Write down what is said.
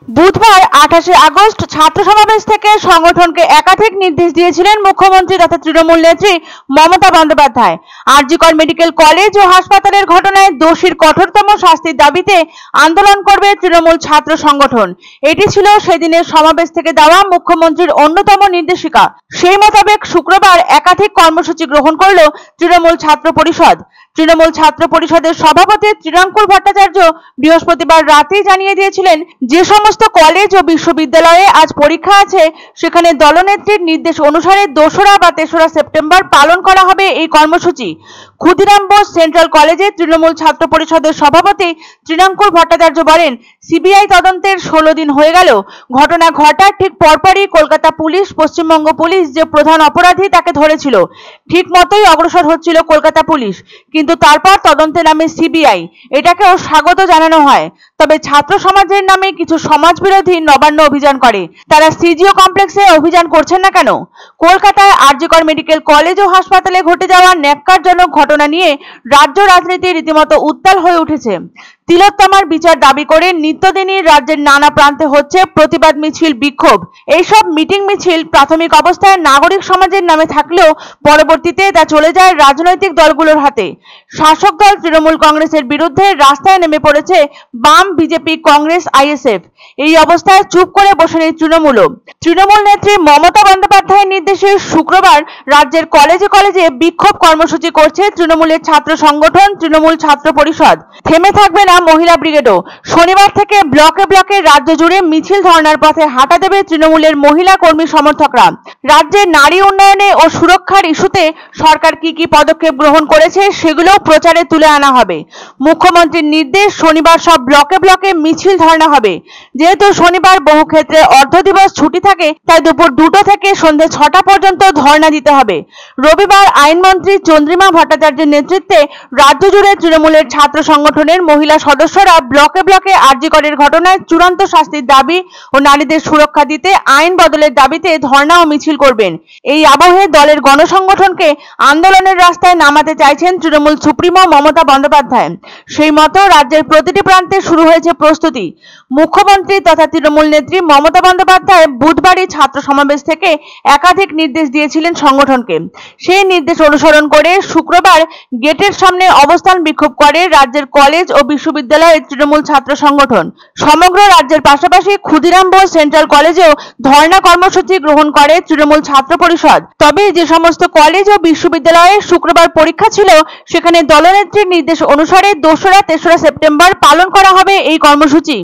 বুধবার 28 আগস্ট ছাত্র সমাবেশ থেকে সংগঠনকে একাধিক নির্দেশ দিয়েছিলেন মুখ্যমন্ত্রী তথা তৃণমূল নেত্রী মমতা বন্দ্যোপাধ্যায়। আরজিকর মেডিকেল কলেজ ও হাসপাতালের ঘটনায় দোষীর কঠোরতম শাস্তির দাবিতে আন্দোলন করবে তৃণমূল ছাত্র সংগঠন। এটি ছিল সেদিনের সমাবেশ থেকে দেওয়া মুখ্যমন্ত্রীর অন্যতম নির্দেশিকা। সেই মোতাবেক শুক্রবার একাধিক কর্মসূচি গ্রহণ করল তৃণমূল ছাত্র পরিষদ। তৃণমূল ছাত্র পরিষদের সভাপতি ত্রিনাঙ্কুর ভট্টাচার্য বৃহস্পতিবার রাতেই জানিয়ে দিয়েছিলেন, যে সমস্ত কলেজ ও বিশ্ববিদ্যালয়ে আজ পরীক্ষা আছে সেখানে দলনেত্রীর নির্দেশ অনুসারে 2রা বা 3রা সেপ্টেম্বর পালন করা হবে এই কর্মসূচি। ক্ষুদিরাম বোস সেন্ট্রাল কলেজে তৃণমূল ছাত্র পরিষদের সভাপতি ত্রিনাঙ্কুর ভট্টাচার্য বলেন, সিবিআই তদন্তের 16 দিন হয়ে গেল। ঘটনা ঘটার ঠিক পরপরই কলকাতা পুলিশ, পশ্চিমবঙ্গ পুলিশ যে প্রধান অপরাধী তাকে ধরেছিল, ঠিক মতোই অগ্রসর হচ্ছিল কলকাতা পুলিশ, কিন্তু তারপর তদন্তে নামে সিবিআই। এটাকেও স্বাগত জানানো হয়। তবে ছাত্র সমাজের নামে কিছু সমাজবিরোধী নবান্ন অভিযান করে। তারা সিজিও কমপ্লেক্সে অভিযান করছেন না কেন? কলকাতায় আরজিকর মেডিকেল কলেজ ও হাসপাতালে ঘটে যাওয়া ন্যাক্কারজনক ঘটনা নিয়ে রাজ্য রাজনীতি রীতিমতো উত্তাল হয়ে উঠেছে। তিলোত্তমার বিচার দাবি করে নিত্যদিনই রাজ্যের নানা প্রান্তে হচ্ছে প্রতিবাদ মিছিল, বিক্ষোভ। এইসব মিটিং মিছিল প্রাথমিক অবস্থায় নাগরিক সমাজের নামে থাকলেও পরবর্তীতে তা চলে যায় রাজনৈতিক দলগুলোর হাতে। শাসক দল তৃণমূল কংগ্রেসের বিরুদ্ধে রাস্তায় নেমে পড়েছে বাম, বিজেপি, কংগ্রেস, আইএসএফ। এই অবস্থায় চুপ করে বসে নেই তৃণমূলও। তৃণমূল নেত্রী মমতা বন্দ্যোপাধ্যায়ের নির্দেশে শুক্রবার রাজ্যের কলেজে কলেজে বিক্ষোভ কর্মসূচি করছে তৃণমূলের ছাত্র সংগঠন তৃণমূল ছাত্র পরিষদ। থেমে থাকবে না মহিলা ব্রিগেডও। শনিবার থেকে ব্লকে ব্লকে রাজ্য জুড়ে মিছিল, ধর্নার পথে হাঁটা দেবে তৃণমূলের মহিলা কর্মী সমর্থকরা। রাজ্যের নারী উন্নয়নে ও সুরক্ষার ইস্যুতে সরকার কি পদক্ষেপ গ্রহণ করেছে সেগুলো প্রচারে তুলে আনা হবে। মুখ্যমন্ত্রীর নির্দেশ, শনিবার সব ব্লকে ব্লকে মিছিল, ধর্না হবে। যেহেতু শনিবার বহু ক্ষেত্রে অর্ধ দিবস ছুটি থাকে, তাই দুপুর 2টা থেকে সন্ধ্যে 6টা পর্যন্ত ধর্না দিতে হবে। রবিবার আইনমন্ত্রী চন্দ্রিমা ভট্টাচার্যের নেতৃত্বে রাজ্য জুড়ে তৃণমূলের ছাত্র সংগঠনের মহিলা সদস্যরা ব্লকে ব্লকে আরজিকরের ঘটনায় চূড়ান্ত শাস্তির দাবি ও নারীদের সুরক্ষা দিতে আইন বদলের দাবিতে ধর্না ও মিছিল করবেন। এই আবহে দলের গণসংগঠনকে আন্দোলনের রাস্তায় নামাতে চাইছেন তৃণমূল সুপ্রিমো মমতা বন্দ্যোপাধ্যায়। সেই মতো রাজ্যের প্রতিটি প্রান্তে শুরু হয়েছে প্রস্তুতি। মুখ্যমন্ত্রী তথা তৃণমূল নেত্রী মমতা বন্দ্যোপাধ্যায় বুধবারই ছাত্র সমাবেশ থেকে একাধিক নির্দেশ দিয়েছিলেন সংগঠনকে। সেই নির্দেশ অনুসরণ করে শুক্রবার গেটের সামনে অবস্থান বিক্ষোভ করে রাজ্যের কলেজ ও বিশ্ববিদ্যালয়ের তৃণমূল ছাত্র সংগঠন। সমগ্র রাজ্যের পাশাপাশি ক্ষুদিরাম বোস সেন্ট্রাল কলেজেও ধর্ণা কর্মসূচি গ্রহণ করে তৃণমূল ছাত্র পরিষদ। তবে যে সমস্ত কলেজ ও বিশ্ববিদ্যালয়ে শুক্রবার পরীক্ষা ছিল সেখানে দলনেত্রীর নির্দেশ অনুসারে 2রা 3রা সেপ্টেম্বর পালন করা হবে এই কর্মসূচি।